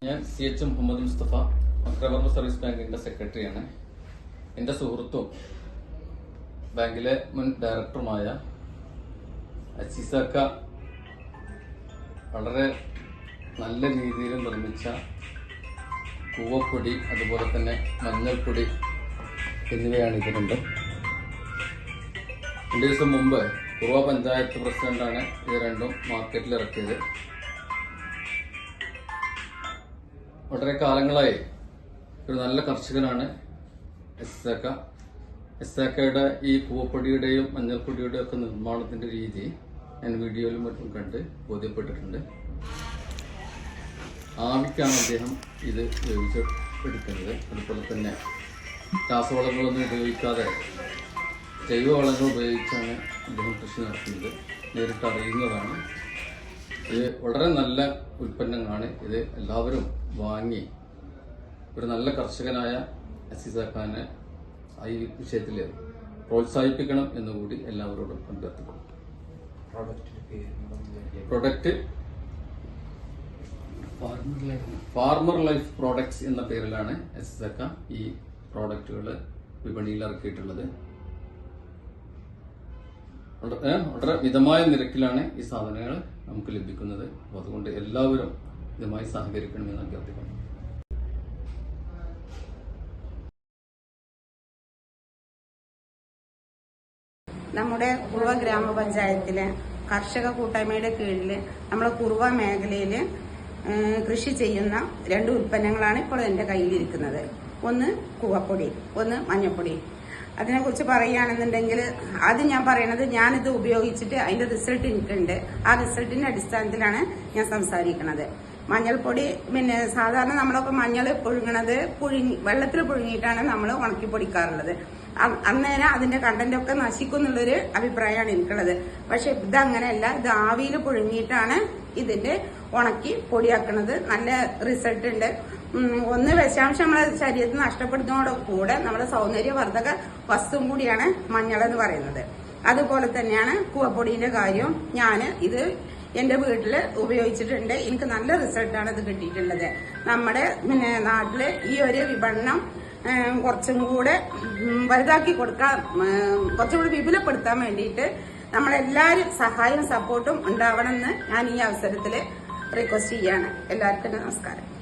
ഞാൻ CH Muhammad Mustafa, മക്രവർമ്മ service ബാങ്കിന്റെ സെക്രട്ടറിയാണ്. എന്റെ സുഹൃത്തും ബാങ്കിലെ മുൻ ഡയറക്ടറുമായ അസീസാക്ക വളരെ നല്ല രീതിയിൽ നിർമ്മിച്ച കൂവപ്പൊടി, അതുപോലെ തന്നെ മഞ്ഞൾപ്പൊടി എന്നിവയാണ് ഇത് രണ്ടും. 2 ദിവസം മുമ്പ് കുറുവ പഞ്ചായത്ത് പ്രസിഡന്റാണ് ഇത് രണ്ടും മാർക്കറ്റിൽ ഇറക്കിയത്. വളരെ കാലങ്ങളായി ഒരു നല്ല കർഷകനാണ് എസ്സാക്ക. എസ്സാക്കയുടെ ഈ കൂവപ്പൊടിയുടെയും മഞ്ഞൾപ്പൊടിയുടെയും ഒക്കെ നിർമ്മാണത്തിന്റെ രീതി ഞാൻ വീഡിയോയിലും മറ്റും കണ്ട് ബോധ്യപ്പെട്ടിട്ടുണ്ട്. ആവിക്കാണ് അദ്ദേഹം ഇത് ഉപയോഗിച്ചെടുക്കുന്നത്. അതുപോലെ തന്നെ രാസവളങ്ങളൊന്നും ഉപയോഗിക്കാതെ ജൈവവളങ്ങൾ ഉപയോഗിച്ചാണ് അദ്ദേഹം കൃഷി നടത്തുന്നത്. നേരിട്ട് അറിയുന്നതാണ്. ഇത് വളരെ നല്ല ഉൽപ്പന്നങ്ങളാണ്. ഇത് എല്ലാവരും വാങ്ങി ഒരു നല്ല കർഷകനായ അസീസാക്കാനെ ഈ വിഷയത്തിൽ പ്രോത്സാഹിപ്പിക്കണം എന്നുകൂടി എല്ലാവരോടും അഭ്യർത്ഥിക്കുന്നു. പ്രൊഡക്റ്റ് ഫാർമർ ലൈഫ് പ്രോഡക്ട്സ് എന്ന പേരിലാണ് അസീസാക്ക ഈ പ്രോഡക്റ്റുകൾ വിപണിയിൽ ഇറക്കിയിട്ടുള്ളത്. വളരെ മിതമായ നിരക്കിലാണ് ഈ സാധനങ്ങൾ നമുക്ക് ലഭിക്കുന്നത്. അതുകൊണ്ട് എല്ലാവരും ഇതുമായി സഹകരിക്കണമെന്ന് അഭ്യർത്ഥിക്കുന്നു. നമ്മുടെ കുറുവ ഗ്രാമപഞ്ചായത്തിലെ കർഷക കൂട്ടായ്മയുടെ കീഴിൽ നമ്മളെ കുറുവ മേഖലയിൽ കൃഷി ചെയ്യുന്ന 2 ഉൽപ്പന്നങ്ങളാണ് ഇപ്പോൾ എൻ്റെ കയ്യിലിരിക്കുന്നത്. ഒന്ന് കൂവപ്പൊടി, ഒന്ന് മഞ്ഞപ്പൊടി. അതിനെക്കുറിച്ച് പറയുകയാണെന്നുണ്ടെങ്കിൽ ആദ്യം ഞാൻ പറയണത്, ഞാനിത് ഉപയോഗിച്ചിട്ട് അതിന്റെ റിസൾട്ട് എനിക്കുണ്ട്. ആ റിസൾട്ടിന്റെ അടിസ്ഥാനത്തിലാണ് ഞാൻ സംസാരിക്കുന്നത്. മഞ്ഞൾപ്പൊടി പിന്നെ സാധാരണ നമ്മളൊക്കെ മഞ്ഞൾ പുഴുങ്ങണത് വെള്ളത്തിൽ പുഴുങ്ങിയിട്ടാണ് നമ്മൾ ഉണക്കി പൊടിക്കാറുള്ളത്. അന്നേരം അതിന്റെ കണ്ടന്റ് ഒക്കെ നശിക്കും എന്നുള്ളൊരു അഭിപ്രായമാണ് എനിക്കുള്ളത്. പക്ഷെ ഇതങ്ങനെയല്ല. ഇത് ആവിയിൽ പുഴുങ്ങിയിട്ടാണ് ഇതിന്റെ ഉണക്കി പൊടിയാക്കുന്നത്. നല്ല റിസൾട്ട് ഉണ്ട്. ഒന്ന് വിഷാംശം നമ്മളെ ശരീരത്തിൽ നഷ്ടപ്പെടുന്നതോടെ കൂടെ നമ്മുടെ സൗന്ദര്യവർദ്ധക വസ്തുവും കൂടിയാണ് മഞ്ഞൾ എന്ന് പറയുന്നത്. അതുപോലെ തന്നെയാണ് കൂവപ്പൊടിയുടെ കാര്യം. ഞാൻ ഇത് എന്റെ വീട്ടിൽ ഉപയോഗിച്ചിട്ടുണ്ട്. എനിക്ക് നല്ല റിസൾട്ടാണ് ഇത് കിട്ടിയിട്ടുള്ളത്. നമ്മുടെ നാട്ടില് ഈ ഒരു വിപണനം കുറച്ചും കൂടെ വലുതാക്കി കൊടുക്കാൻ, കുറച്ചും കൂടി വിപുലപ്പെടുത്താൻ വേണ്ടിയിട്ട് നമ്മളെല്ലാവരും സഹായവും സപ്പോർട്ടും ഉണ്ടാവണമെന്ന് ഞാൻ ഈ അവസരത്തിൽ റിക്വസ്റ്റ് ചെയ്യാണ്. എല്ലാവർക്കും നമസ്കാരം.